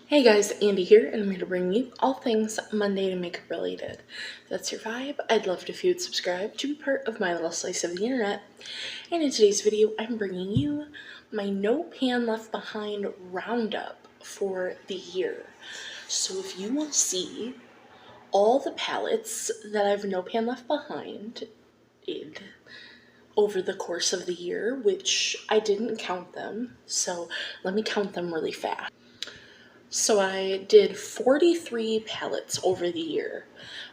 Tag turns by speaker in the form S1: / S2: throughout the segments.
S1: Hey guys, Andy here, and I'm here to bring you all things Monday to makeup related. If that's your vibe, I'd love it if you would subscribe to be part of my little slice of the internet. And in today's video, I'm bringing you my No Pan Left Behind roundup for the year. So if you want to see all the palettes that I've No Pan Left Behind over the course of the year, which I didn't count them, so let me count them really fast. So I did 43 palettes over the year,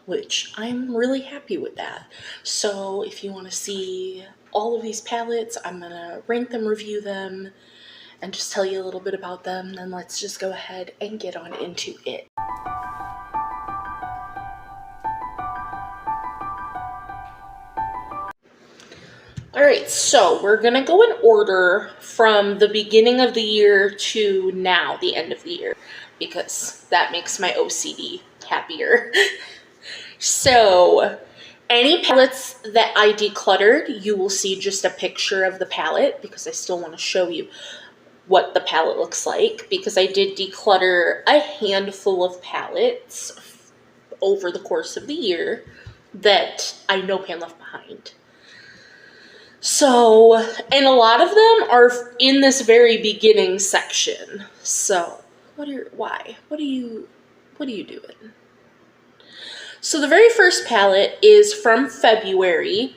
S1: which I'm really happy with that. So if you want to see all of these palettes, I'm going to rank them, review them, and just tell you a little bit about them. Then let's just go ahead and get on into it. Alright, so we're going to go in order from the beginning of the year to now, the end of the year, because that makes my OCD happier. So, any palettes that I decluttered, you will see just a picture of the palette, because I still want to show you what the palette looks like, because I did declutter a handful of palettes over the course of the year that I No Pan Left Behind. So, and a lot of them are in this very beginning section. So, what are you doing? So the very first palette is from February,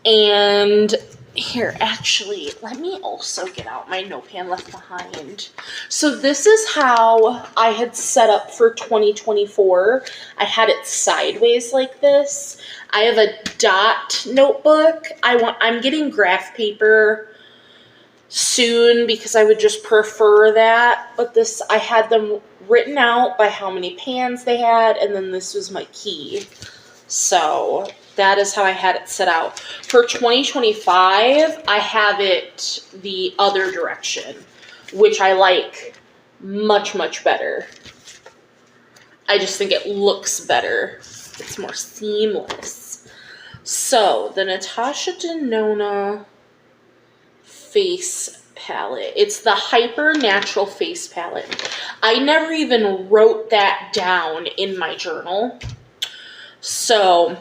S1: and here, actually, let me also get out my No Pan Left Behind. So this is how I had set up for 2024. I had it sideways like this. I have a dot notebook. I'm getting graph paper soon because I would just prefer that. But this, I had them written out by how many pans they had, and then this was my key. So that is how I had it set out. For 2025, I have it the other direction, which I like much, much better. I just think it looks better. It's more seamless. So, the Natasha Denona face palette. It's the Hyper Natural Face Palette. I never even wrote that down in my journal. So,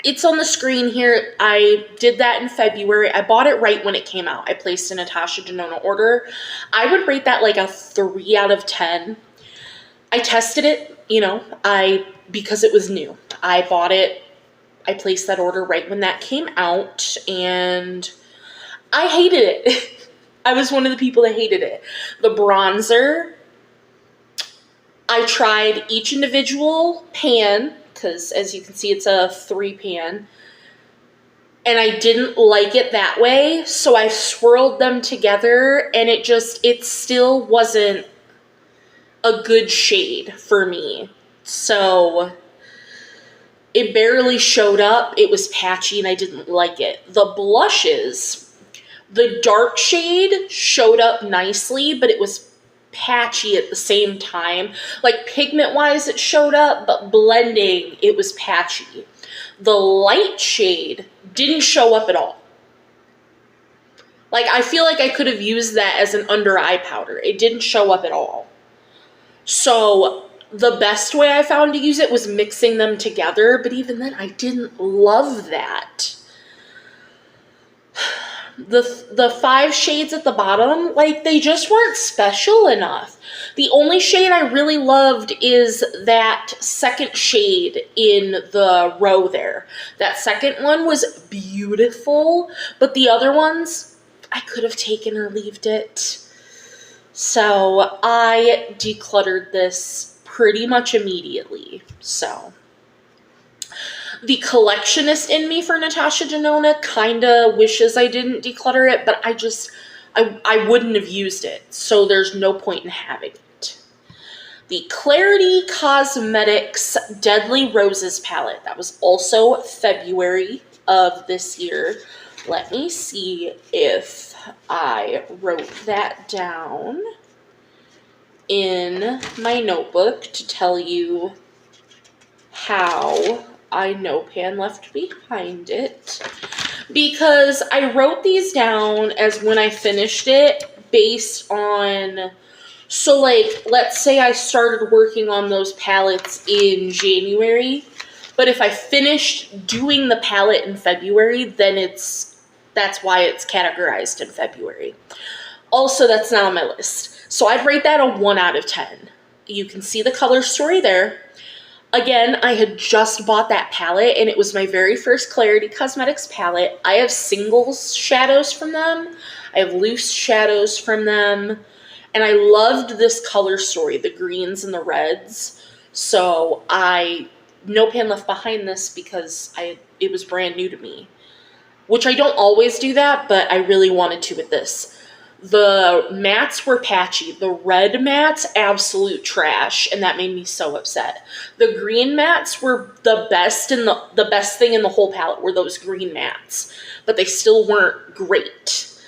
S1: it's on the screen here. I did that in February. I bought it right when it came out. I placed a Natasha Denona order. I would rate that like a 3 out of 10. I tested it, because it was new. I bought it. I placed that order right when that came out, and I hated it. I was one of the people that hated it. The bronzer, I tried each individual pan, because as you can see, it's a 3-pan, and I didn't like it that way, so I swirled them together, and it still wasn't a good shade for me. So it barely showed up. It was patchy, and I didn't like it. The blushes, the dark shade showed up nicely, but it was patchy at the same time. Like pigment-wise, it showed up, but blending, it was patchy. The light shade didn't show up at all. Like, I feel like I could have used that as an under-eye powder. It didn't show up at all. So the best way I found to use it was mixing them together, but even then, I didn't love that. The 5 shades at the bottom, like, they just weren't special enough. The only shade I really loved is that second shade in the row there. That second one was beautiful, but the other ones, I could have taken or left it. So I decluttered this pretty much immediately. So the collectionist in me for Natasha Denona kind of wishes I didn't declutter it, but I wouldn't have used it, so there's no point in having it. The Clarity Cosmetics Deadly Roses palette. That was also February of this year. Let me see if I wrote that down in my notebook to tell you how I No Pan Left Behind it, because I wrote these down as when I finished it based on So, like, let's say I started working on those palettes in January, but if I finished doing the palette in February, then that's why it's categorized in February. Also, that's not on my list. So I'd rate that a 1 out of 10. You can see the color story there. Again, I had just bought that palette, and it was my very first Clarity Cosmetics palette. I have single shadows from them. I have loose shadows from them. And I loved this color story, the greens and the reds. So no pan left behind this because it was brand new to me. Which I don't always do that, but I really wanted to with this. The mattes were patchy. The red mattes, absolute trash, and that made me so upset. The green mattes were the best the best thing in the whole palette were those green mattes, but they still weren't great.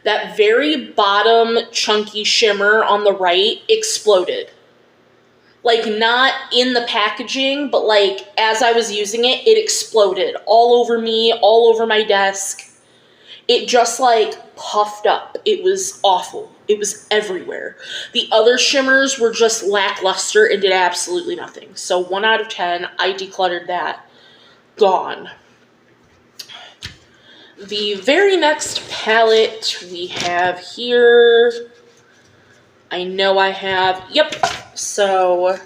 S1: That very bottom chunky shimmer on the right exploded. Like, not in the packaging, but like as I was using it, it exploded all over me, all over my desk. It just like puffed up. It was awful. It was everywhere. The other shimmers were just lackluster and did absolutely nothing. So 1 out of 10, I decluttered that. Gone. The very next palette we have here, I know I have, yep, so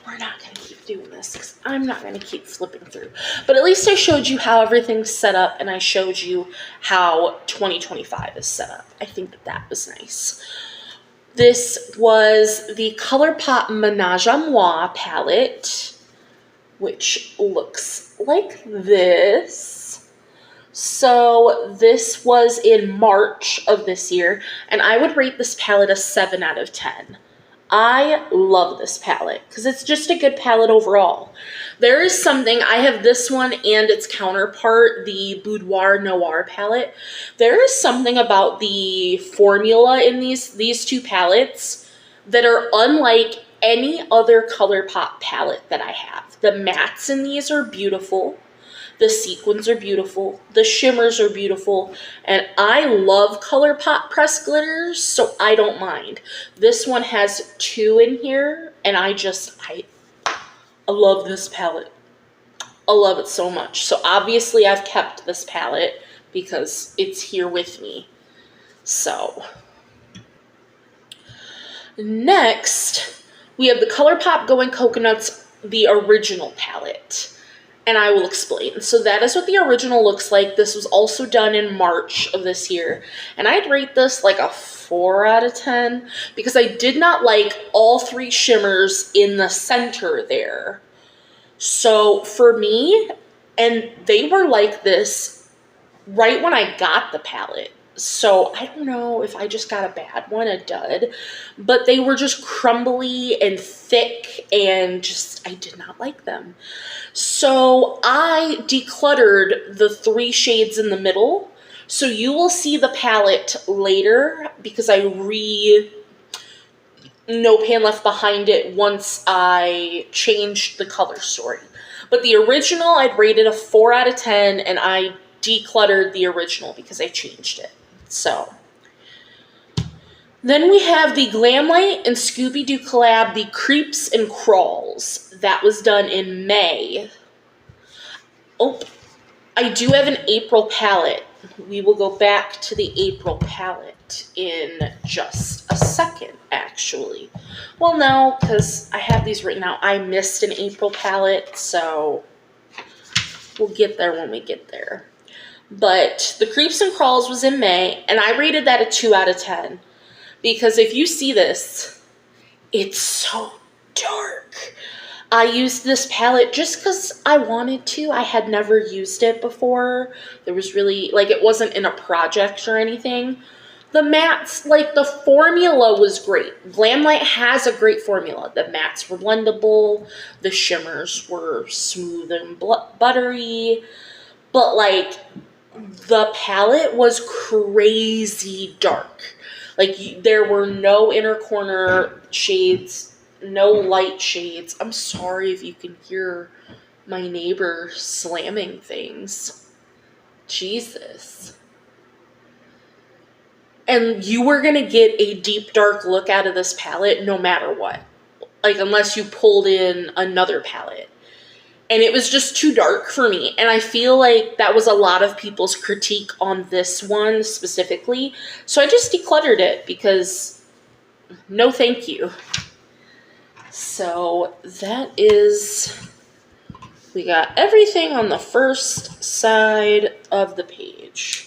S1: we're not going to keep doing this because I'm not going to keep flipping through. But at least I showed you how everything's set up, and I showed you how 2025 is set up. I think that was nice. This was the ColourPop Ménage à Moi palette, which looks like this. So this was in March of this year, and I would rate this palette a 7 out of 10. I love this palette because it's just a good palette overall. There is something, I have this one and its counterpart, the Boudoir Noir palette. There is something about the formula in these two palettes that are unlike any other ColourPop palette that I have. The mattes in these are beautiful. The sequins are beautiful. The shimmers are beautiful. And I love ColourPop pressed glitters, so I don't mind. This one has 2 in here, and I love this palette. I love it so much. So obviously I've kept this palette because it's here with me. So next, we have the ColourPop Going Coconuts, the original palette. And I will explain. So that is what the original looks like. This was also done in March of this year. And I'd rate this like a 4 out of 10 because I did not like all 3 shimmers in the center there. So for me, and they were like this right when I got the palette. So I don't know if I just got a bad one, a dud, but they were just crumbly and thick and just, I did not like them. So I decluttered the 3 shades in the middle. So you will see the palette later because I no pan left behind it once I changed the color story. But the original, I'd rated a 4 out of 10, and I decluttered the original because I changed it. So then we have the Glamlight and Scooby-Doo collab, the Creeps and Crawls. That was done in May. Oh, I do have an April palette. We will go back to the April palette in just a second, actually. Well, no, because I have these written out. I missed an April palette, so we'll get there when we get there. But the Creeps and Crawls was in May, and I rated that a 2 out of 10. Because if you see this, it's so dark. I used this palette just because I wanted to. I had never used it before. There was really, like, it wasn't in a project or anything. The mattes, like, the formula was great. Glamlight has a great formula. The mattes were blendable. The shimmers were smooth and buttery. But, like, the palette was crazy dark. Like, there were no inner corner shades, no light shades. I'm sorry if you can hear my neighbor slamming things. Jesus. And you were going to get a deep, dark look out of this palette no matter what. Like, unless you pulled in another palette. And it was just too dark for me. And I feel like that was a lot of people's critique on this one specifically. So I just decluttered it because no thank you. So that is... We got everything on the first side of the page.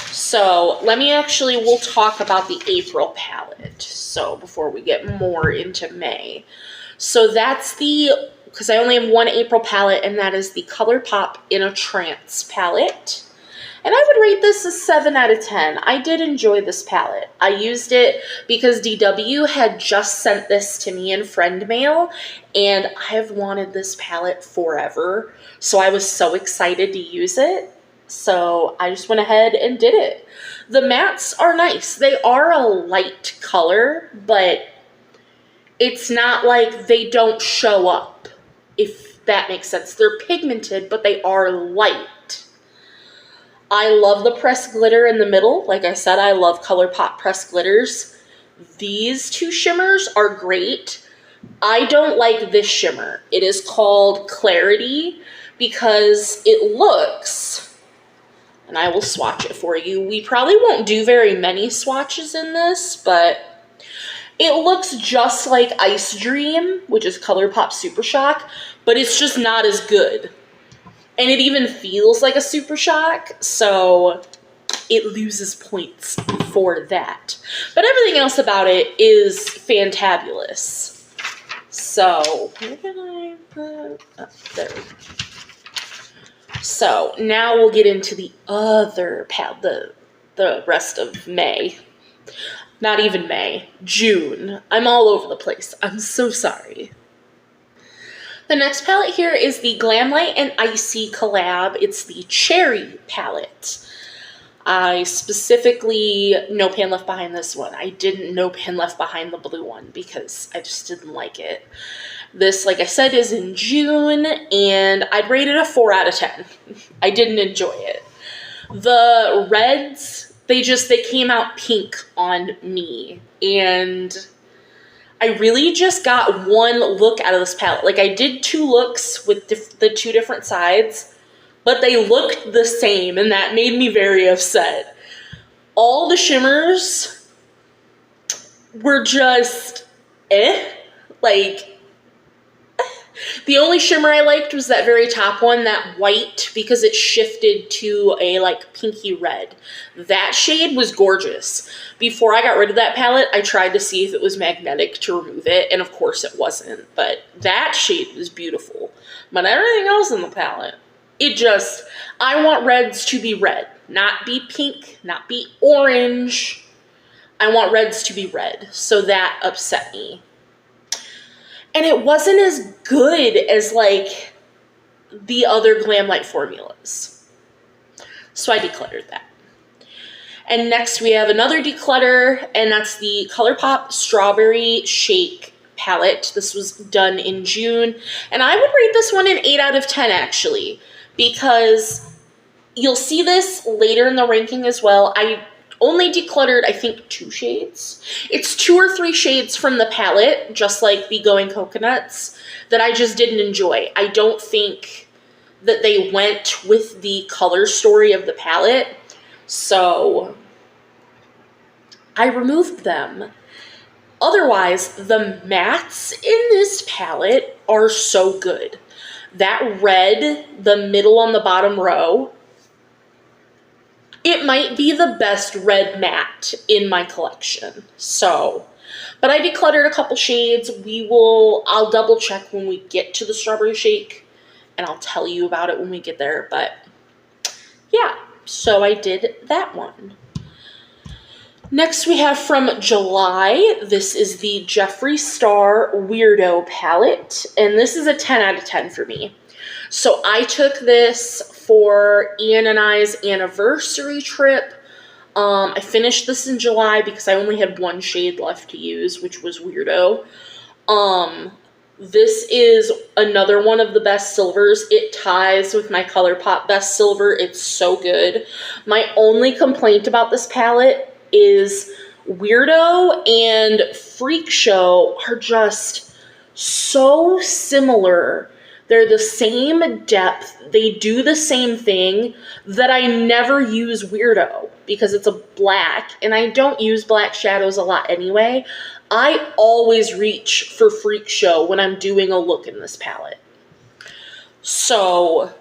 S1: So we'll talk about the April palette. So before we get more into May. So that's because I only have one April palette, and that is the ColourPop In a Trance palette. And I would rate this a 7 out of 10. I did enjoy this palette. I used it because DW had just sent this to me in friend mail, and I have wanted this palette forever. So I was so excited to use it. So I just went ahead and did it. The mattes are nice. They are a light color, but it's not like they don't show up, if that makes sense. They're pigmented, but they are light. I love the pressed glitter in the middle. Like I said, I love ColourPop pressed glitters. These two shimmers are great. I don't like this shimmer. It is called Clarity because it looks... And I will swatch it for you. We probably won't do very many swatches in this, but it looks just like Ice Dream, which is ColourPop Super Shock, but it's just not as good. And it even feels like a Super Shock, so it loses points for that. But everything else about it is fantabulous. So, where did I put... Oh, there we go. So now we'll get into the other the rest of May. Not even May, June. I'm all over the place. I'm so sorry. The next palette here is the Glamlight and Icy collab. It's the Cherry palette. I specifically no pan left behind this one. I didn't no pan left behind the blue one because I just didn't like it. This, like I said, is in June, and I'd rate it a 4 out of 10. I didn't enjoy it. The reds, they came out pink on me, and I really just got one look out of this palette. Like, I did 2 looks with the 2 different sides, but they looked the same, and that made me very upset. All the shimmers were just like... The only shimmer I liked was that very top one, that white, because it shifted to a like pinky red. That shade was gorgeous. Before I got rid of that palette, I tried to see if it was magnetic to remove it, and of course it wasn't. But that shade was beautiful. But everything else in the palette, I want reds to be red, not be pink, not be orange. I want reds to be red, so that upset me. And it wasn't as good as, like, the other Glamlight formulas. So I decluttered that. And next we have another declutter, and that's the ColourPop Strawberry Shake palette. This was done in June. And I would rate this one an 8 out of 10, actually, because you'll see this later in the ranking as well. I only decluttered, I think, 2 shades. It's 2 or 3 shades from the palette, just like the Going Coconuts, that I just didn't enjoy. I don't think that they went with the color story of the palette, so I removed them. Otherwise, the mattes in this palette are so good. That red, the middle on the bottom row, it might be the best red matte in my collection. So, but I decluttered a couple shades. I'll double check when we get to the Strawberry Shake, and I'll tell you about it when we get there. But yeah, so I did that one. Next we have from July, this is the Jeffree Star Weirdo palette, and this is a 10 out of 10 for me. So I took this for Ian and I's anniversary trip. I finished this in July because I only had 1 shade left to use, which was Weirdo. This is another one of the best silvers. It ties with my ColourPop best silver. It's so good. My only complaint about this palette is Weirdo and Freak Show are just so similar. They're the same depth. They do the same thing that I never use Weirdo because it's a black, and I don't use black shadows a lot anyway. I always reach for Freak Show when I'm doing a look in this palette. So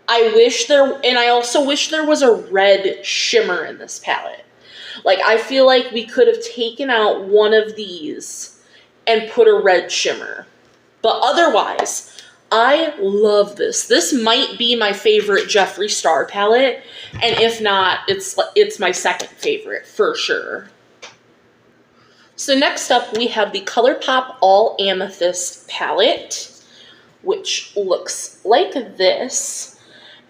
S1: I also wish there was a red shimmer in this palette. Like, I feel like we could have taken out one of these and put a red shimmer. But otherwise, I love this. This might be my favorite Jeffree Star palette, and if not, it's my second favorite for sure. So next up, we have the ColourPop All Amethyst palette, which looks like this.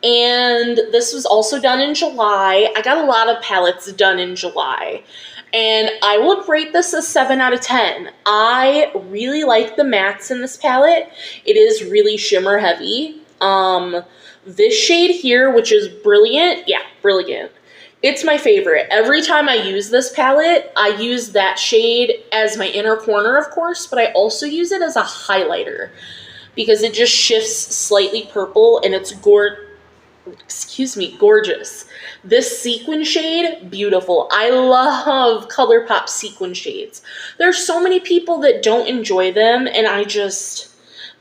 S1: And this was also done in July. I got a lot of palettes done in July. And I would rate this a 7 out of 10. I really like the mattes in this palette. It is really shimmer heavy. This shade here, which is Brilliant, yeah, Brilliant. It's my favorite. Every time I use this palette, I use that shade as my inner corner, of course, but I also use it as a highlighter because it just shifts slightly purple and it's gorgeous. This sequin shade, beautiful. I love ColourPop sequin shades. There's so many people that don't enjoy them, and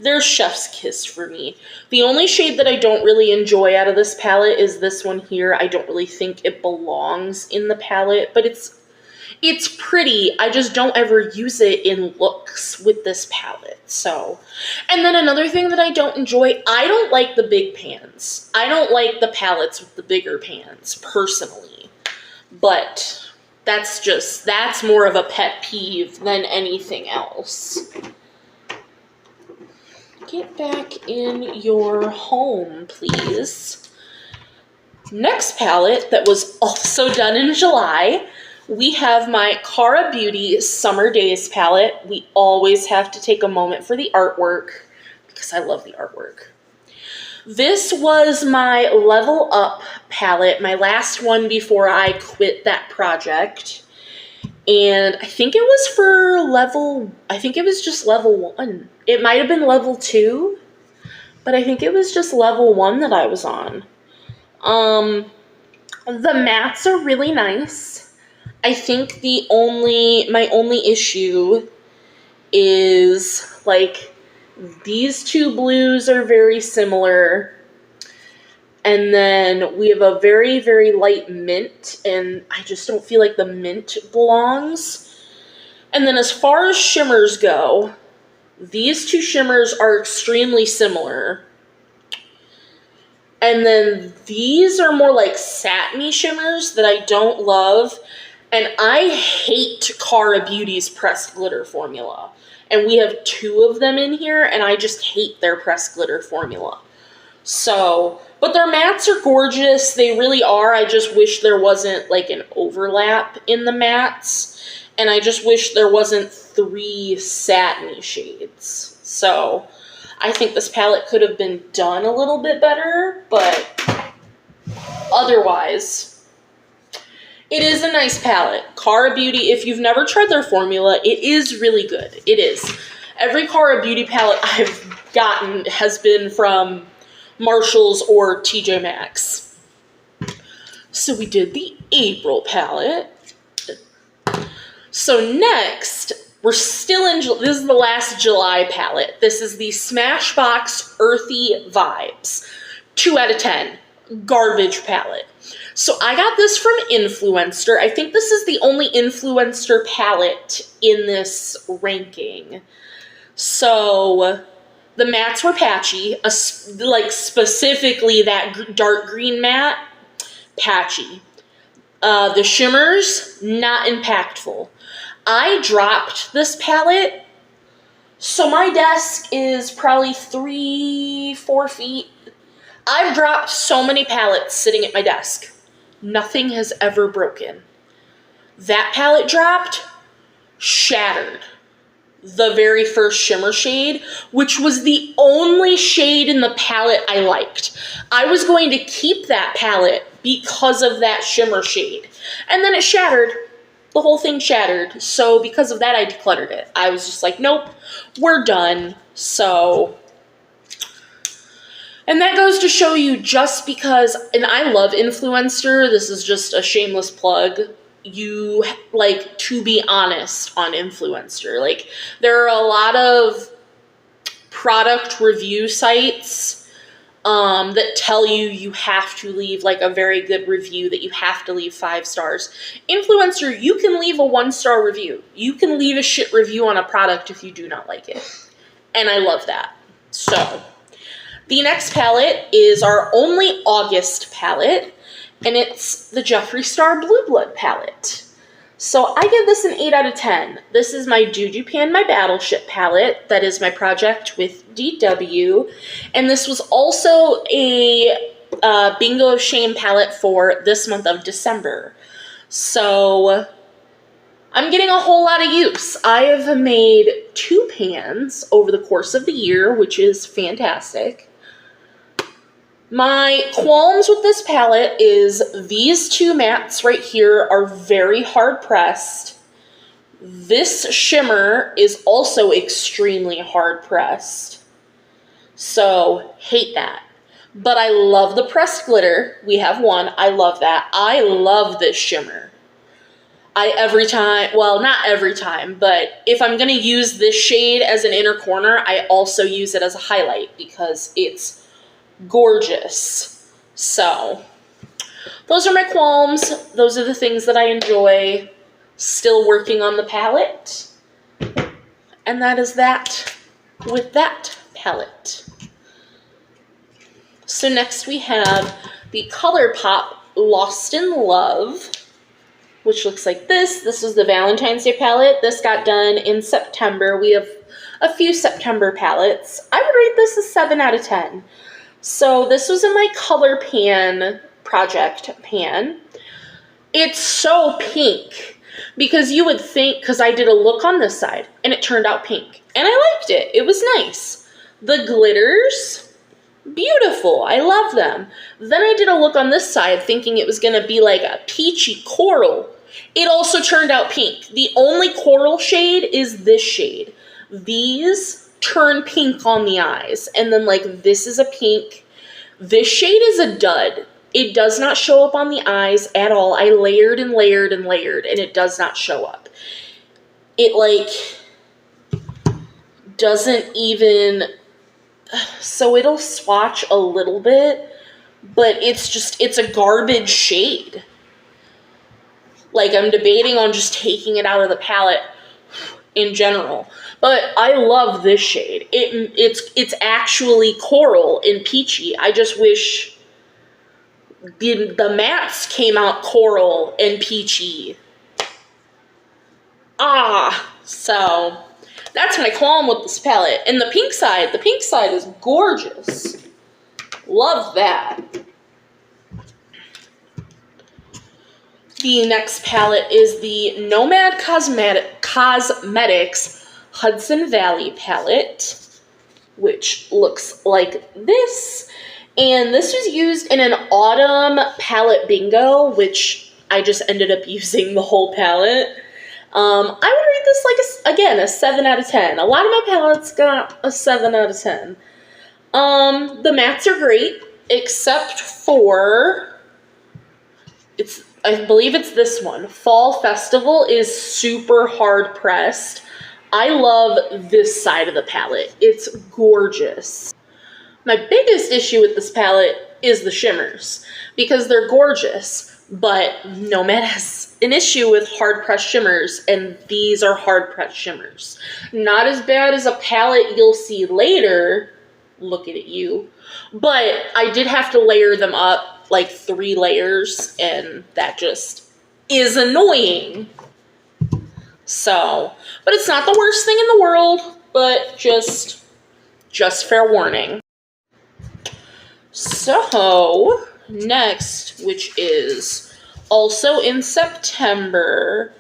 S1: they're chef's kiss for me. The only shade that I don't really enjoy out of this palette is this one here. I don't really think it belongs in the palette, but it's pretty. I just don't ever use it in looks with this palette. So, and then another thing that I don't enjoy, I don't like the big pans. I don't like the palettes with the bigger pans, personally. But that's more of a pet peeve than anything else. Get back in your home, please. Next palette that was also done in July, we have my Cara Beauty Summer Days palette. We always have to take a moment for the artwork because I love the artwork. This was my Level Up palette, my last one before I quit that project. And I think it was just level 1. It might have been level 2, but I think it was just level 1 that I was on. The mattes are really nice. I think my only issue is, like, these two blues are very similar. And then we have a very, very light mint, and I just don't feel like the mint belongs. And then as far as shimmers go, these two shimmers are extremely similar. And then these are more like satiny shimmers that I don't love. And I hate Cara Beauty's pressed glitter formula. And we have 2 of them in here, and I just hate their pressed glitter formula. So, but their mattes are gorgeous. They really are. I just wish there wasn't like an overlap in the mattes. And I just wish there wasn't 3 satiny shades. So, I think this palette could have been done a little bit better, but otherwise, it is a nice palette. Cara Beauty, if you've never tried their formula, it is really good. It is. Every Cara Beauty palette I've gotten has been from Marshalls or TJ Maxx. So we did the April palette. So next, we're still in, this is the last July palette. This is the Smashbox Earthy Vibes. 2 out of 10. Garbage palette. So I got this from Influencer. I think this is the only Influencer palette in this ranking. So the mattes were patchy, like specifically that dark green matte, patchy. The shimmers, not impactful. I dropped this palette, so my desk is probably 3-4 feet. I've dropped so many palettes sitting at my desk. Nothing has ever broken. That palette dropped, shattered. the very first shimmer shade, which was the only shade in the palette I liked. I was going to keep that palette because of that shimmer shade. And then it shattered. The whole thing shattered. So because of that, I decluttered it. I was just like, nope, we're done. So, and that goes to show you, just because, and I love Influencer, this is just a shameless plug, you, like, to be honest on Influencer. Like, there are a lot of product review sites that tell you have to leave, like, a very good review, that you have to leave 5 stars. Influencer, you can leave a 1-star review. You can leave a shit review on a product if you do not like it. And I love that. So, the next palette is our only August palette, and it's the Jeffree Star Blue Blood palette. So I give this an 8 out of 10. This is my Juju Pan My Battleship palette. That is my project with DW. And this was also a Bingo of Shame palette for this month of December. So I'm getting a whole lot of use. I have made 2 pans over the course of the year, which is fantastic. My qualms with this palette is these 2 mattes right here are very hard pressed. This shimmer is also extremely hard pressed. So, hate that. But I love the pressed glitter. We have one. I love that. I love this shimmer. Every time, well, not every time, but if I'm going to use this shade as an inner corner, I also use it as a highlight because it's gorgeous. So, those are my qualms. Those are the things that I enjoy. Still working on the palette. And that is that with that palette. So next we have the ColourPop Lost in Love, which looks like this. This is the Valentine's Day palette. This got done in September. We have a few September palettes. I would rate this a 7 out of 10. So this was in my color pan project pan. It's so pink because you would think, because I did a look on this side and it turned out pink and I liked it. It was nice. The glitters, beautiful. I love them. Then I did a look on this side thinking it was going to be like a peachy coral. It also turned out pink. The only coral shade is this shade. These turn pink on the eyes, and then like this is a pink. This shade is a dud. It does not show up on the eyes at all. I layered and layered and layered and it does not show up. It like doesn't even, so it'll swatch a little bit, but it's a garbage shade. Like, I'm debating on just taking it out of the palette in general. But I love this shade. It's actually coral and peachy. I just wish the mattes came out coral and peachy. So that's my qualm with this palette. And the pink side is gorgeous. Love that. The next palette is the Nomad Cosmetics Hudson Valley palette, which looks like this. And this was used in an autumn palette bingo, which I just ended up using the whole palette. I would rate this like, again, a 7 out of 10. A lot of my palettes got a 7 out of 10. The mattes are great, except for, I believe it's this one. Fall Festival is super hard pressed. I love this side of the palette. It's gorgeous. My biggest issue with this palette is the shimmers, because they're gorgeous, but Nomad has an issue with hard pressed shimmers, and these are hard pressed shimmers. Not as bad as a palette you'll see later, looking at you, but I did have to layer them up like 3 layers, and that just is annoying. So, but it's not the worst thing in the world, but just fair warning. So, next, which is also in September,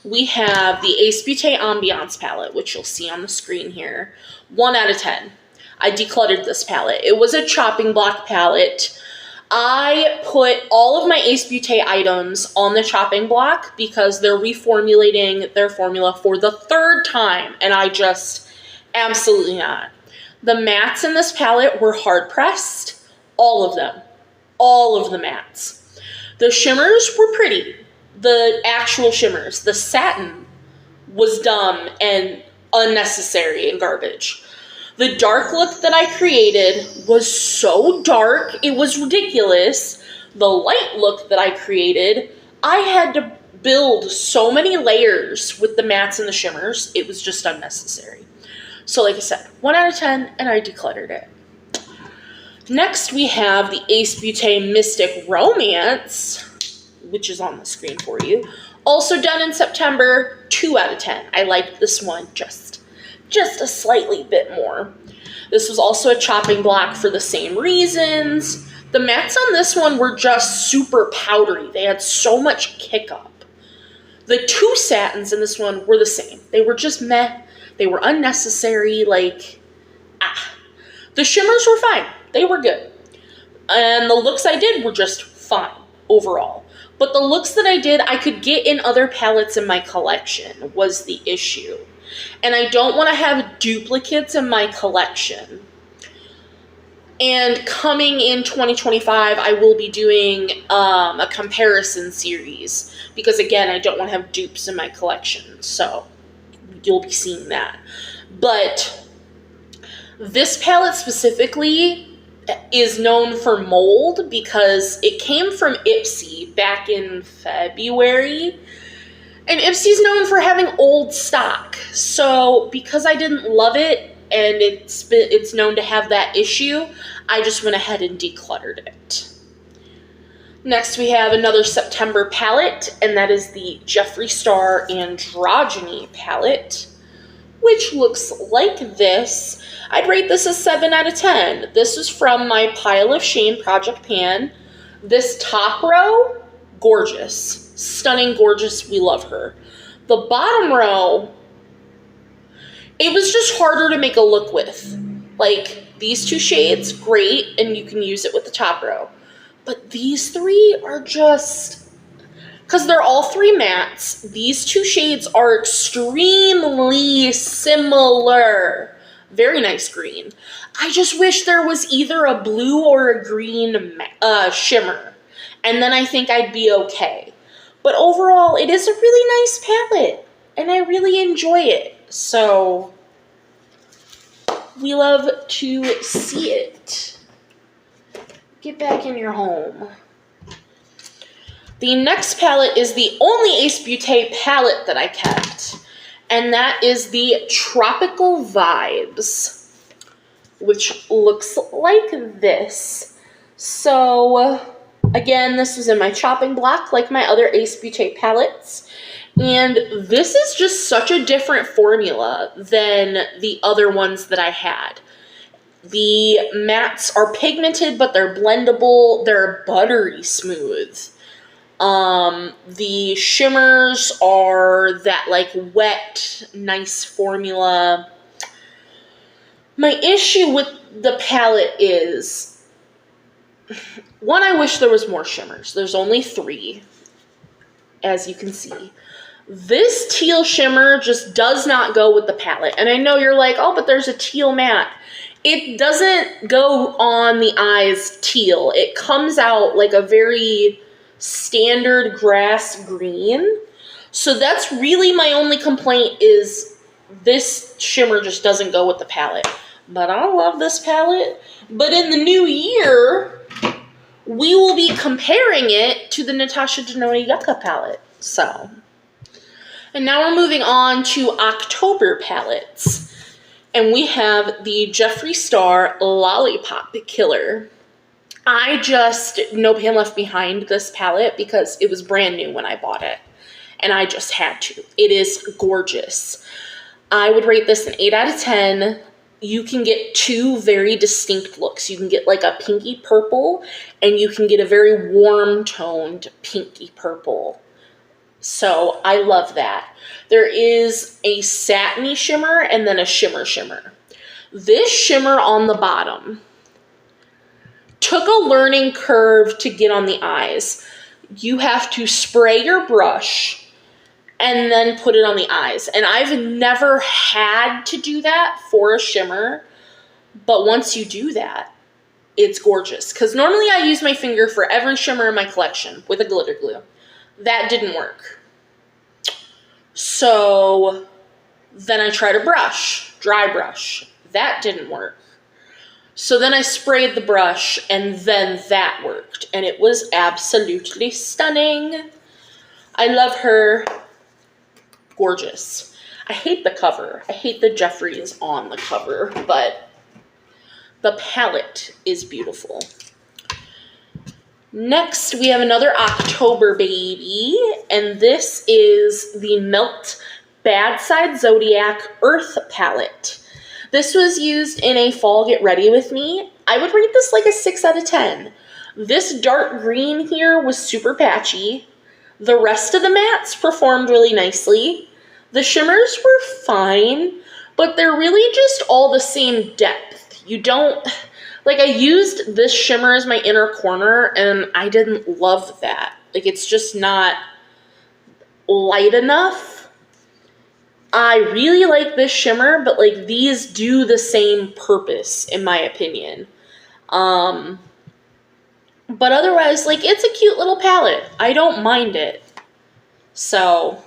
S1: we have the Ace Beauté Ambiance palette, which you'll see on the screen here. 1 out of 10. I decluttered this palette. It was a chopping block palette. I put all of my Ace Beauté items on the chopping block because they're reformulating their formula for the 3rd time, and I just, absolutely not. The mattes in this palette were hard pressed. All of them. All of the mattes. The shimmers were pretty. The actual shimmers. The satin was dumb and unnecessary and garbage. The dark look that I created was so dark, it was ridiculous. The light look that I created, I had to build so many layers with the mattes and the shimmers, it was just unnecessary. So like I said, 1 out of 10, and I decluttered it. Next we have the Ace Beauté Mystic Romance, which is on the screen for you. Also done in September, 2 out of 10. I liked this one just a slightly bit more. This was also a chopping block for the same reasons. The mattes on this one were just super powdery. They had so much kick up. The 2 satins in this one were the same. They were just meh. They were unnecessary, like, The shimmers were fine. They were good. And the looks I did were just fine overall. But the looks that I did, I could get in other palettes in my collection was the issue. And I don't want to have duplicates in my collection. And coming in 2025, I will be doing a comparison series. Because again, I don't want to have dupes in my collection. So you'll be seeing that. But this palette specifically is known for mold because it came from Ipsy back in February. And Ipsy's known for having old stock. So because I didn't love it and it's known to have that issue, I just went ahead and decluttered it. Next we have another September palette, and that is the Jeffree Star Androgyny palette, which looks like this. I'd rate this a 7 out of 10. This is from my Pile of Shame Project Pan. This top row, gorgeous. Stunning, gorgeous, we love her. The bottom row, it was just harder to make a look with. Like, these 2 shades, great, and you can use it with the top row. But these 3 are just, because they're all 3 mattes, these 2 shades are extremely similar. Very nice green. I just wish there was either a blue or a green shimmer. And then I think I'd be okay. But overall, it is a really nice palette, and I really enjoy it. So, we love to see it. Get back in your home. The next palette is the only Ace Beauté palette that I kept, and that is the Tropical Vibes, which looks like this. So, again, this was in my chopping block like my other Ace Beauté palettes. And this is just such a different formula than the other ones that I had. The mattes are pigmented, but they're blendable. They're buttery smooth. The shimmers are that like wet, nice formula. My issue with the palette is, one, I wish there was more shimmers. There's only 3, as you can see. This teal shimmer just does not go with the palette. And I know you're like, oh, but there's a teal matte. It doesn't go on the eyes teal. It comes out like a very standard grass green. So that's really my only complaint, is this shimmer just doesn't go with the palette. But I love this palette. But in the new year, we will be comparing it to the Natasha Denona Yucca palette. So, and now we're moving on to October palettes. And we have the Jeffree Star Lollipop Killer. I just no pan left behind this palette because it was brand new when I bought it. And I just had to. It is gorgeous. I would rate this an 8 out of 10. You can get 2 very distinct looks. You can get like a pinky purple, and you can get a very warm toned pinky purple. So I love that. There is a satiny shimmer and then a shimmer shimmer. This shimmer on the bottom took a learning curve to get on the eyes. You have to spray your brush and then put it on the eyes. And I've never had to do that for a shimmer, but once you do that, it's gorgeous. Because normally I use my finger for every shimmer in my collection with a glitter glue. That didn't work. So then I tried a brush, dry brush. That didn't work. So then I sprayed the brush and then that worked. And it was absolutely stunning. I love her. Gorgeous. I hate the cover. I hate that Jeffree is on the cover, but the palette is beautiful. Next, we have another October baby, and this is the Melt Bad Side Zodiac Earth palette. This was used in a fall get ready with me. I would rate this like a 6 out of 10. This dark green here was super patchy. The rest of the mattes performed really nicely. The shimmers were fine, but they're really just all the same depth. You don't, like I used this shimmer as my inner corner and I didn't love that. Like it's just not light enough. I really like this shimmer, but like these do the same purpose in my opinion. But otherwise, like it's a cute little palette. I don't mind it. So,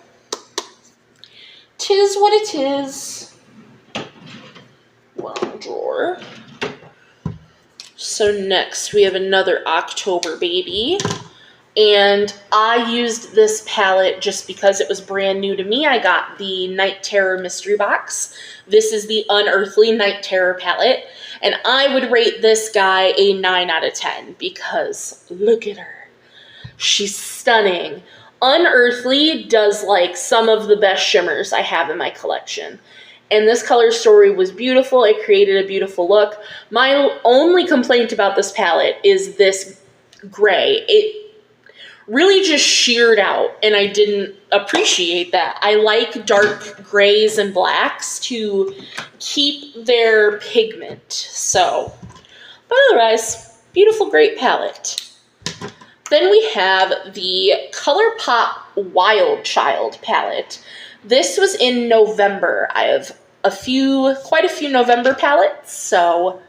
S1: 'tis what it is. One drawer. So next we have another October baby. And I used this palette just because it was brand new to me. I got the Night Terror mystery box. This is the Unearthly Night Terror palette. And I would rate this guy a 9 out of 10 because look at her. She's stunning. Unearthly does like some of the best shimmers I have in my collection. And this color story was beautiful. It created a beautiful look. My only complaint about this palette is this gray. It really just sheared out and I didn't appreciate that. I like dark grays and blacks to keep their pigment. So, but otherwise, beautiful, great palette. Then we have the ColourPop Wild Child palette. This was in November. I have quite a few November palettes, so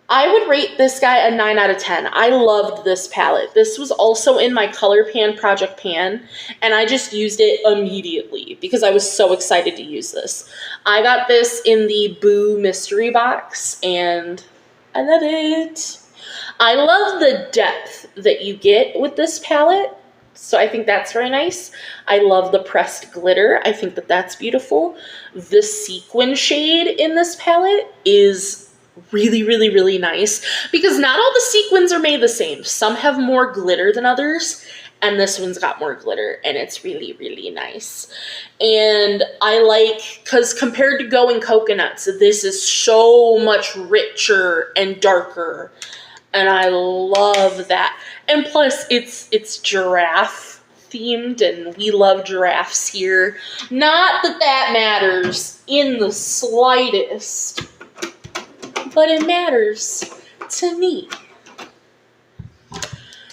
S1: I would rate this guy a 9 out of 10. I loved this palette. This was also in my Color Pan Project Pan, and I just used it immediately because I was so excited to use this. I got this in the Boo mystery box, and I love it. I love the depth that you get with this palette, so I think that's very nice. I love the pressed glitter. I think that that's beautiful. The sequin shade in this palette is really, really, really nice because not all the sequins are made the same. Some have more glitter than others, and this one's got more glitter, and it's really, really nice. And I like, because compared to Going Coconuts, this is so much richer and darker, and I love that. And plus, it's giraffe themed, and we love giraffes here. Not that that matters in the slightest, but it matters to me.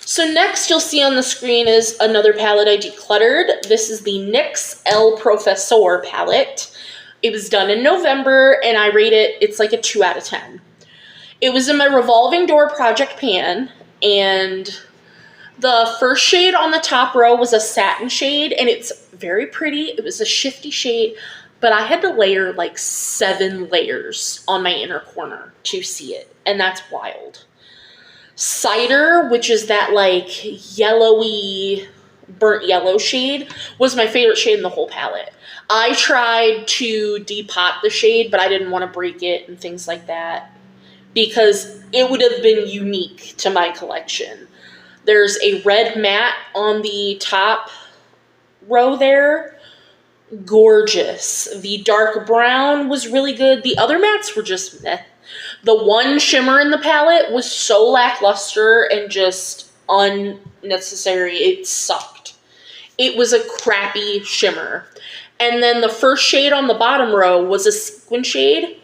S1: So next you'll see on the screen is another palette I decluttered. This is the NYX El Professor palette. It was done in November, and I rate it, it's like a 2 out of 10. It was in my Revolving Door Project Pan, and the first shade on the top row was a satin shade, and it's very pretty. It was a shifty shade, but I had to layer like 7 layers on my inner corner to see it, and that's wild. Cider, which is that like yellowy, burnt yellow shade, was my favorite shade in the whole palette. I tried to depot the shade, but I didn't want to break it and things like that because it would have been unique to my collection. There's a red matte on the top row there. Gorgeous. The dark brown was really good. The other mattes were just meh. The one shimmer in the palette was so lackluster and just unnecessary. It sucked. it was a crappy shimmer. And then the first shade on the bottom row was a sequin shade.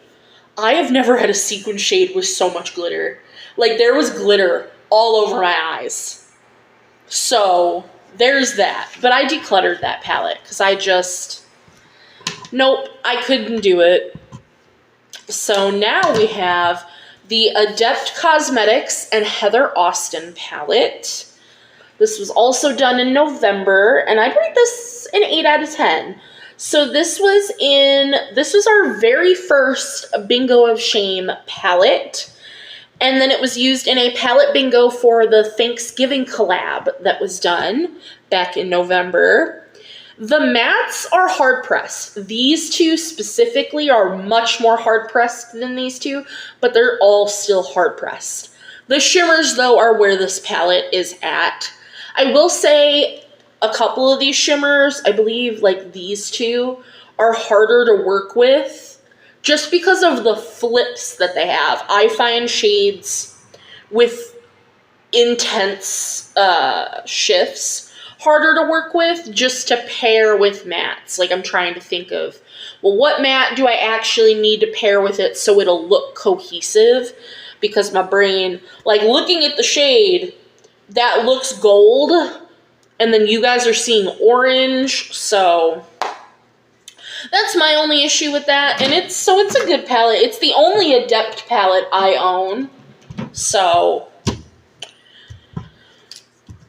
S1: I have never had a sequin shade with so much glitter. Like, there was glitter all over my eyes. So, there's that. But I decluttered that palette because I just, nope, I couldn't do it. So now we have the Adept Cosmetics and Heather Austin palette. This was also done in November, and I'd rate this an 8 out of 10. So this was our very first Bingo of Shame palette. And then it was used in a palette bingo for the Thanksgiving collab that was done back in November. The mattes are hard pressed. These two specifically are much more hard pressed than these two, but they're all still hard pressed. The shimmers, though, are where this palette is at. I will say a couple of these shimmers, I believe like these two, are harder to work with just because of the flips that they have. I find shades with intense shifts harder to work with just to pair with mattes. Like, I'm trying to think of, well, what matte do I actually need to pair with it so it'll look cohesive? Because my brain, like, looking at the shade, that looks gold, and then you guys are seeing orange, so that's my only issue with that. And it's a good palette. It's the only Adept palette I own. So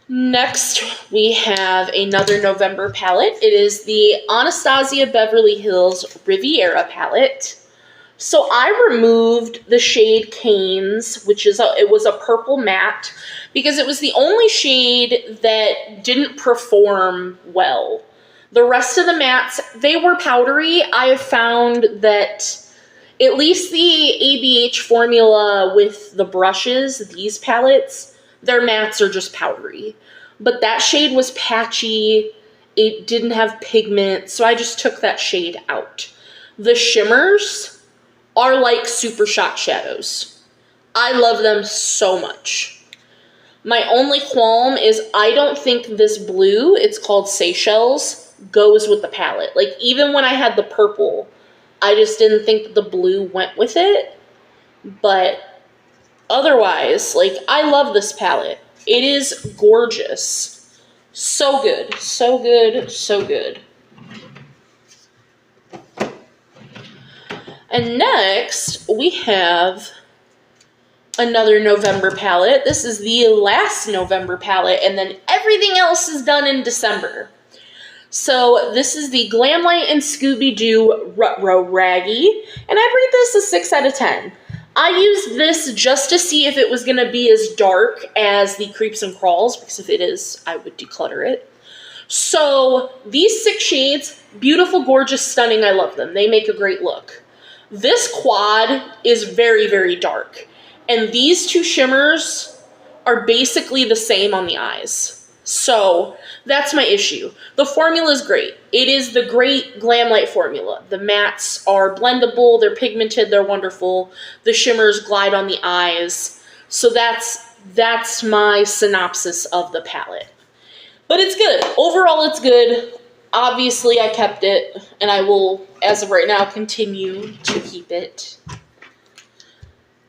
S1: next we have another November palette. It is the Anastasia Beverly Hills Riviera palette. So I removed the shade Canes, which is it was a purple matte, because it was the only shade that didn't perform well. The rest of the mattes, they were powdery. I have found that at least the ABH formula with the brushes, these palettes, their mattes are just powdery. But that shade was patchy. It didn't have pigment, so I just took that shade out. The shimmers are like super shot shadows. I love them so much. My only qualm is I don't think this blue, it's called Seychelles, goes with the palette. Like, even when I had the purple, I just didn't think that the blue went with it. But otherwise, like, I love this palette. It is gorgeous. So good. So good. So good. And next, we have another November palette. This is the last November palette, and then everything else is done in December. So this is the Glamlight and Scooby-Doo Rutro Raggy, and I'd rate this a 6 out of 10. I used this just to see if it was going to be as dark as the Creeps and Crawls, because if it is, I would declutter it. So these 6 shades, beautiful, gorgeous, stunning, I love them. They make a great look. This quad is very, very dark. And these 2 shimmers are basically the same on the eyes. So that's my issue. The formula is great. It is the great Glamlight formula. The mattes are blendable, they're pigmented, they're wonderful. The shimmers glide on the eyes. So that's my synopsis of the palette. But it's good. Overall, it's good. Obviously, I kept it, and I will, as of right now, continue to keep it.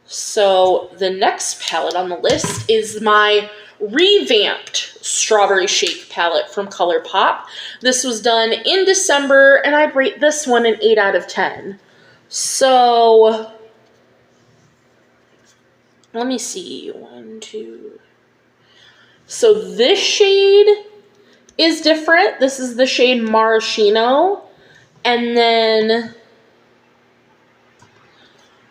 S1: So the next palette on the list is my revamped Strawberry Shake palette from ColourPop. This was done in December, and I'd rate this one an 8 out of 10. So let me see. 1, 2. So this shade is different. This is the shade Maraschino. And then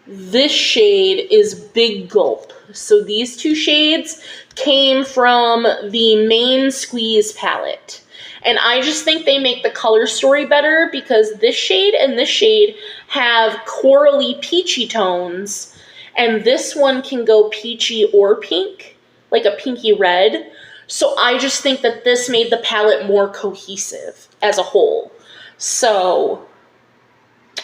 S1: this shade is Big Gulp. So these 2 shades came from the main Squeeze palette. And I just think they make the color story better because this shade and this shade have corally peachy tones. And this one can go peachy or pink, like a pinky red. So I just think that this made the palette more cohesive as a whole. So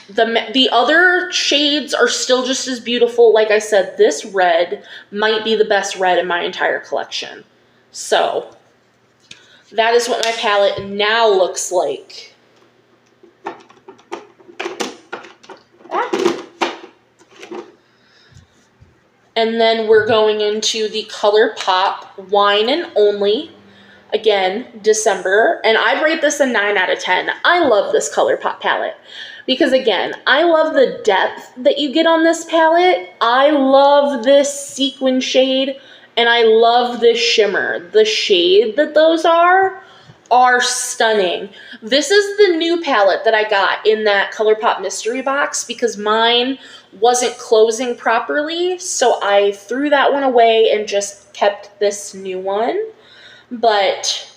S1: the other shades are still just as beautiful. Like I said, this red might be the best red in my entire collection. So that is what my palette now looks like. And then we're going into the ColourPop Wine and Only. Again, December. And I'd rate this a 9 out of 10. I love this ColourPop palette. Because again, I love the depth that you get on this palette. I love this sequin shade. And I love this shimmer. The shade that those are stunning. This is the new palette that I got in that ColourPop mystery box because mine wasn't closing properly, so I threw that one away and just kept this new one. But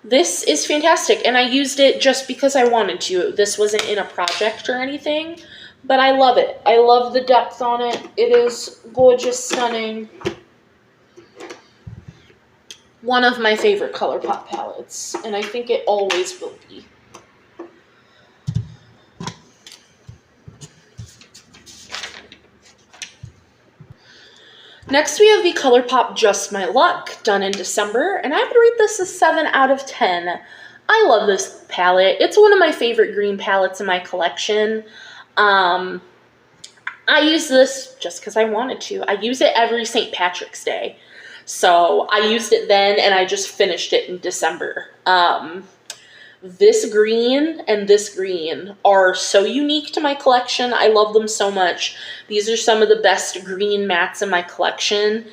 S1: this is fantastic, and I used it just because I wanted to. This wasn't in a project or anything, but I love it. I love the depth on it. It is gorgeous, stunning. One of my favorite ColourPop palettes, and I think it always will be. Next, we have the ColourPop Just My Luck, done in December, and I would rate this a 7 out of 10. I love this palette. It's one of my favorite green palettes in my collection. I use this just because I wanted to. I use it every St. Patrick's Day. So I used it then, and I just finished it in December. This green and this green are so unique to my collection. I love them so much. These are some of the best green mattes in my collection,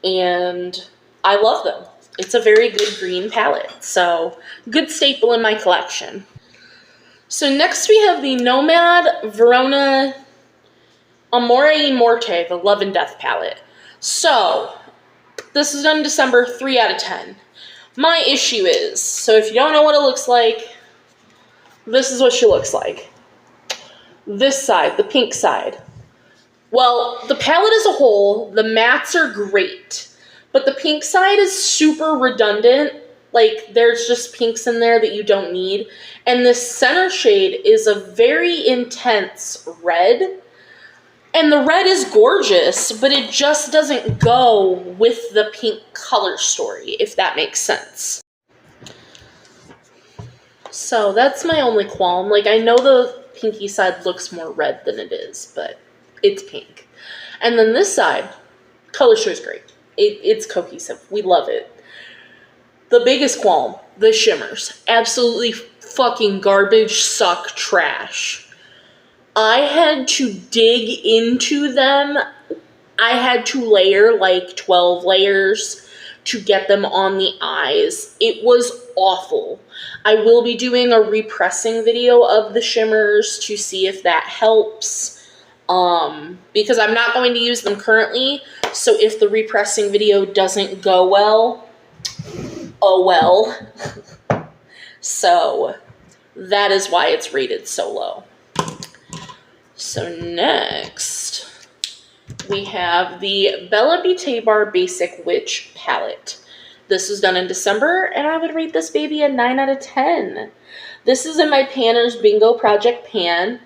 S1: and I love them. It's a very good green palette, so good staple in my collection. So next we have the Nomad Verona Amore y Morte, the Love and Death palette. So this is done in December, 3 out of 10. My issue is, so if you don't know what it looks like, this is what she looks like. This side, the pink side. Well, the palette as a whole, the mattes are great, but the pink side is super redundant. Like, there's just pinks in there that you don't need. And this center shade is a very intense red. And the red is gorgeous, but it just doesn't go with the pink color story, if that makes sense. So that's my only qualm. Like, I know the pinky side looks more red than it is, but it's pink. And then this side, color story is great. It's cohesive. We love it. The biggest qualm, the shimmers. Absolutely fucking garbage, suck, trash. I had to dig into them. I had to layer like 12 layers to get them on the eyes. It was awful. I will be doing a repressing video of the shimmers to see if that helps. Because I'm not going to use them currently. So if the repressing video doesn't go well, oh well. So that is why it's rated so low. So next, we have the Bella Beauté Bar Basic Witch Palette. This was done in December, and I would rate this baby a 9 out of 10. This is in my Panner's Bingo Project pan.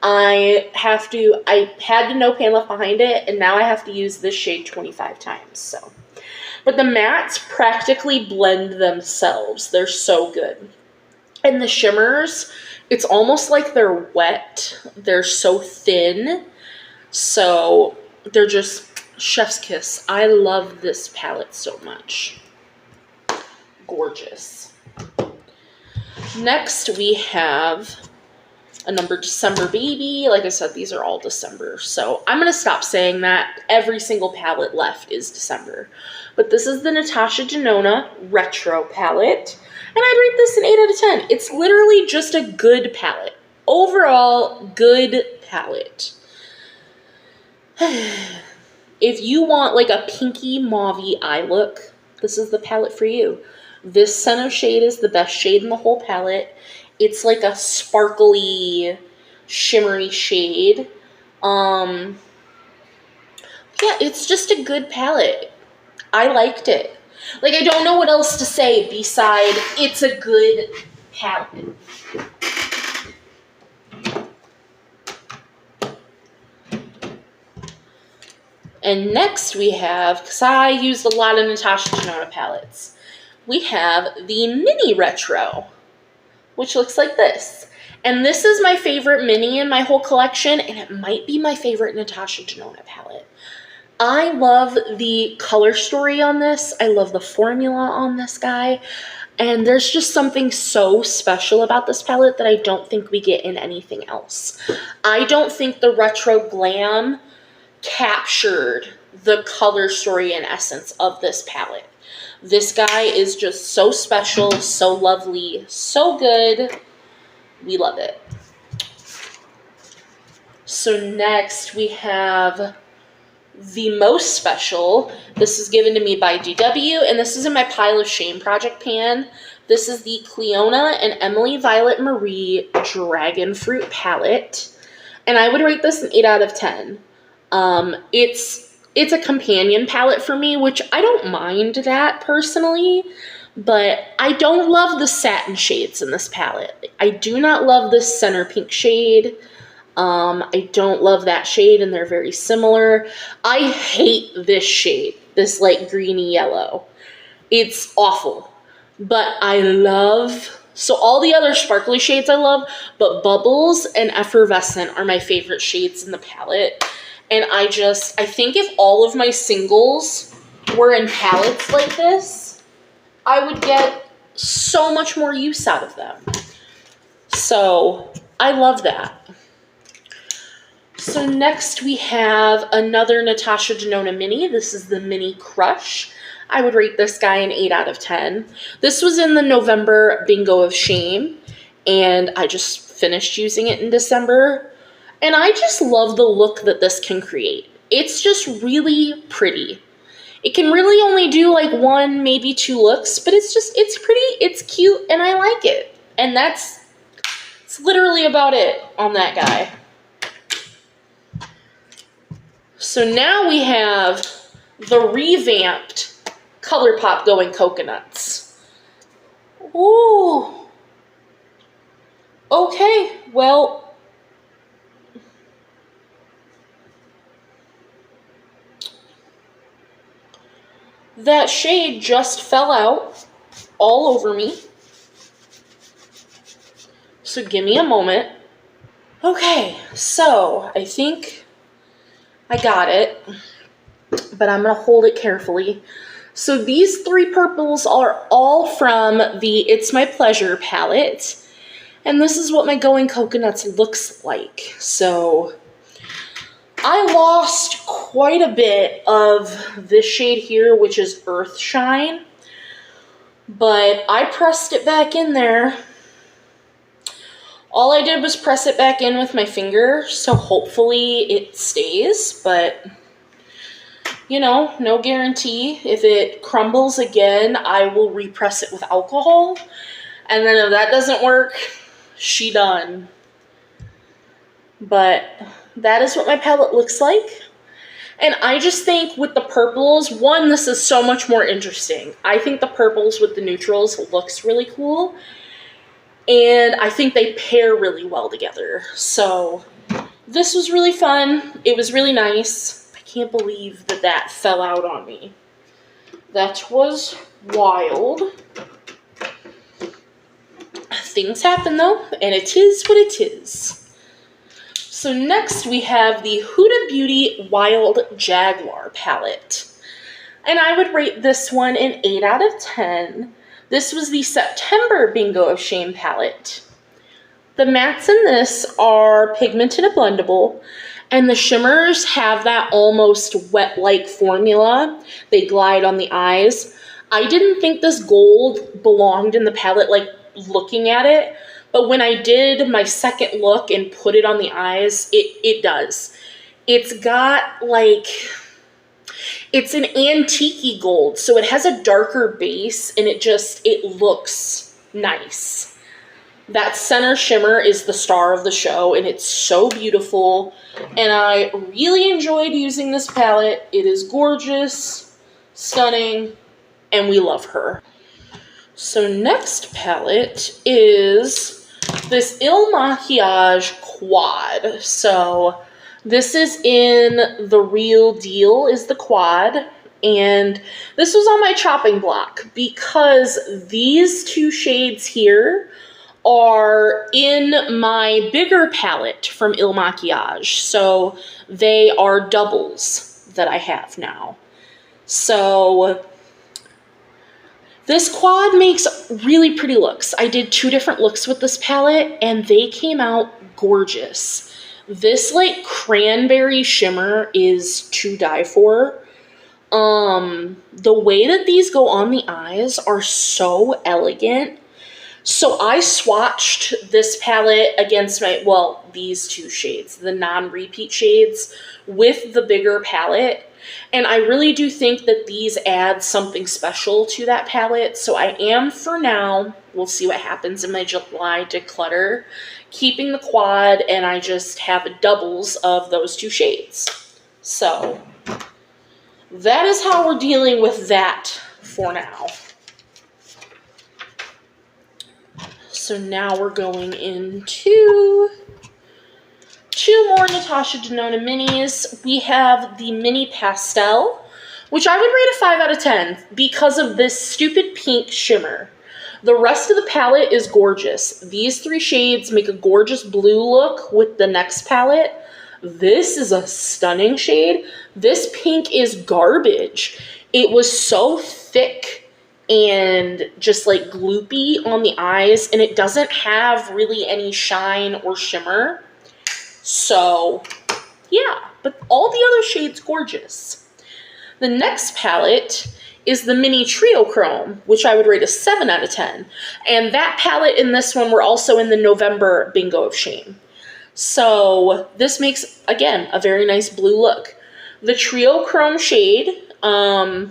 S1: I had no pan left behind it, and now I have to use this shade 25 times. So, but the mattes practically blend themselves. They're so good. And the shimmers, it's almost like they're wet. They're so thin. So they're just chef's kiss. I love this palette so much. Gorgeous. Next we have a number December baby. Like I said, these are all December. So I'm going to stop saying that. Every single palette left is December. But this is the Natasha Denona Retro palette. And I'd rate this an 8 out of 10. It's literally just a good palette. Overall, good palette. If you want like a pinky mauvey eye look, this is the palette for you. This center shade is the best shade in the whole palette. It's like a sparkly, shimmery shade. Yeah, it's just a good palette. I liked it. Like, I don't know what else to say beside it's a good palette. And next we have, because I used a lot of Natasha Denona palettes, we have the mini retro, which looks like this. And this is my favorite mini in my whole collection, and it might be my favorite Natasha Denona palette. I love the color story on this. I love the formula on this guy. And there's just something so special about this palette that I don't think we get in anything else. I don't think the retro glam captured the color story and essence of this palette. This guy is just so special, so lovely, so good. We love it. So next we have the most special. This is given to me by DW, and this is in my Pile of Shame project pan. This is the Cleona and Emily Violet Marie Dragon Fruit palette, and I would rate this an 8 out of 10. It's a companion palette for me, which I don't mind that personally, but I don't love the satin shades in this palette. I do not love this center pink shade. I don't love that shade, and they're very similar. I hate this shade, this like greeny yellow. It's awful, but I love, so all the other sparkly shades I love, but Bubbles and Effervescent are my favorite shades in the palette. And I think if all of my singles were in palettes like this, I would get so much more use out of them. So I love that. So next we have another Natasha Denona mini. This is the Mini Crush. I would rate this guy an 8 out of 10. This was in the November Bingo of Shame, and I just finished using it in December. And I just love the look that this can create. It's just really pretty. It can really only do like 1, maybe 2 looks, but it's pretty, it's cute, and I like it. And it's literally about it on that guy. So now we have the revamped ColourPop Going Coconuts. Ooh. Okay, well, that shade just fell out all over me. So give me a moment. Okay, so I think I got it, but I'm going to hold it carefully. So these 3 purples are all from the It's My Pleasure palette, and this is what my Going Coconuts looks like. So I lost quite a bit of this shade here, which is Earth Shine, but I pressed it back in there. All I did was press it back in with my finger, so hopefully it stays, but, you know, no guarantee. If it crumbles again, I will repress it with alcohol, and then if that doesn't work, she done. But that is what my palette looks like, and I just think with the purples, one, this is so much more interesting. I think the purples with the neutrals looks really cool, and I think they pair really well together. So this was really fun. It was really nice. I can't believe that that fell out on me. That was wild. Things happen though, and it is what it is. So next we have the Huda Beauty Wild Jaguar palette. And I would rate this one an 8 out of 10. This was the September Bingo of Shame palette. The mattes in this are pigmented and blendable, and the shimmers have that almost wet-like formula. They glide on the eyes. I didn't think this gold belonged in the palette, like looking at it, but when I did my second look and put it on the eyes, it does. It's got like, it's an antique-y gold, so it has a darker base, and it looks nice. That center shimmer is the star of the show, and it's so beautiful, and I really enjoyed using this palette. It is gorgeous, stunning, and we love her. So next palette is this Il Makiage Quad. So this is in The Real Deal is the quad, And this was on my chopping block because these two shades here are in my bigger palette from Il Makiage. So they are doubles that I have now. So this quad makes really pretty looks. I did 2 different looks with this palette and they came out gorgeous. This like cranberry shimmer is to die for. The way that these go on the eyes are so elegant. So I swatched this palette against these 2 shades, the non-repeat shades, with the bigger palette. And I really do think that these add something special to that palette. So I am, for now, we'll see what happens in my July declutter, keeping the quad, and I just have doubles of those 2 shades. So that is how we're dealing with that for now. So now we're going into 2 more Natasha Denona minis. We have the mini pastel, which I would rate a 5 out of 10 because of this stupid pink shimmer. The rest of the palette is gorgeous. These 3 shades make a gorgeous blue look with the next palette. This is a stunning shade. This pink is garbage. It was so thick and just like gloopy on the eyes, and it doesn't have really any shine or shimmer. So yeah, but all the other shades gorgeous. The next palette is the mini trio chrome, which I would rate a 7 out of 10. And that palette and this one were also in the November bingo of shame. So this makes, again, a very nice blue look. The trio chrome shade, I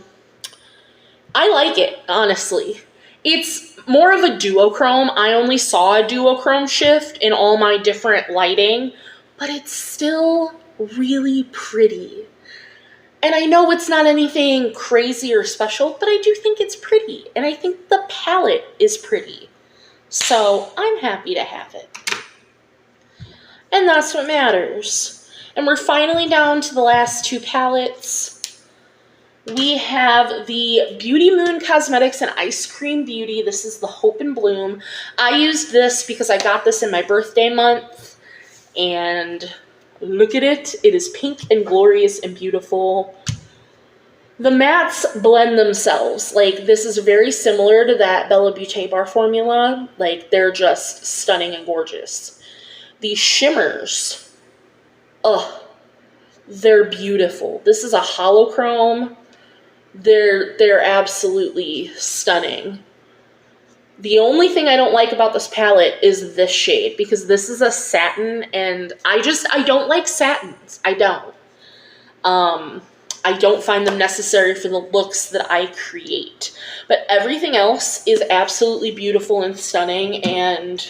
S1: like it, honestly. It's more of a duochrome. I only saw a duochrome shift in all my different lighting, but it's still really pretty. And I know it's not anything crazy or special, but I do think it's pretty. And I think the palette is pretty. So I'm happy to have it. And that's what matters. And we're finally down to the last 2 palettes. We have the Beauty Moon Cosmetics and Ice Cream Beauty. This is the Hope and Bloom. I used this because I got this in my birthday month. And look at it. It is pink and glorious and beautiful. The mattes blend themselves. Like, this is very similar to that Bella Beauty Bar formula. Like, they're just stunning and gorgeous. These shimmers, they're beautiful. This is a holochrome. They're absolutely stunning. The only thing I don't like about this palette is this shade, because this is a satin, and I don't like satins. I don't. I don't find them necessary for the looks that I create. But everything else is absolutely beautiful and stunning, and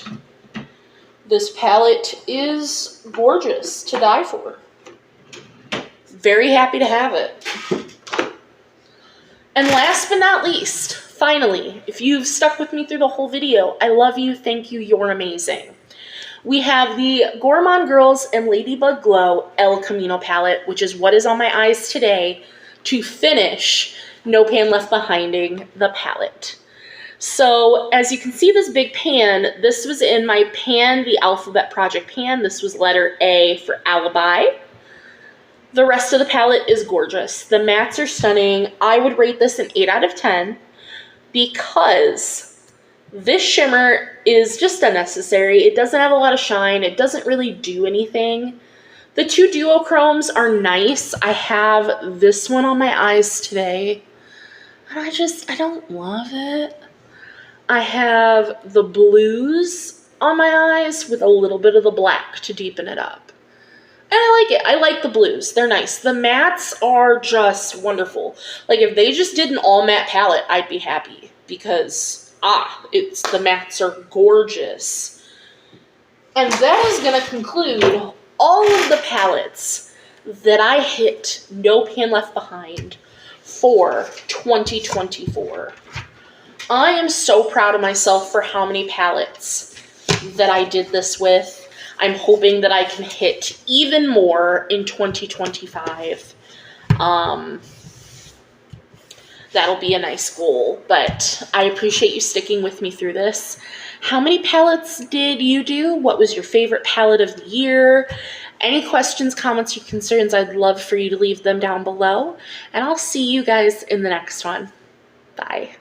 S1: this palette is gorgeous to die for. Very happy to have it. And last but not least, finally, if you've stuck with me through the whole video, I love you, thank you, you're amazing. We have the Gourmande Girls and Ladybug Glow El Camino palette, which is what is on my eyes today, to finish No Pan Left Behinding the palette. So as you can see this big pan, this was in my pan, the Alphabet Project pan. This was letter A for Alibi. The rest of the palette is gorgeous. The mattes are stunning. I would rate this an 8 out of 10 because this shimmer is just unnecessary. It doesn't have a lot of shine. It doesn't really do anything. The 2 duochromes are nice. I have this one on my eyes today, and I don't love it. I have the blues on my eyes with a little bit of the black to deepen it up. And I like it. I like the blues. They're nice. The mattes are just wonderful. Like, if they just did an all matte palette, I'd be happy because, the mattes are gorgeous. And that is going to conclude all of the palettes that I hit No Pan Left Behind for 2024. I am so proud of myself for how many palettes that I did this with. I'm hoping that I can hit even more in 2025. that'll be a nice goal. But I appreciate you sticking with me through this. How many palettes did you do? What was your favorite palette of the year? Any questions, comments, or concerns, I'd love for you to leave them down below. And I'll see you guys in the next one. Bye.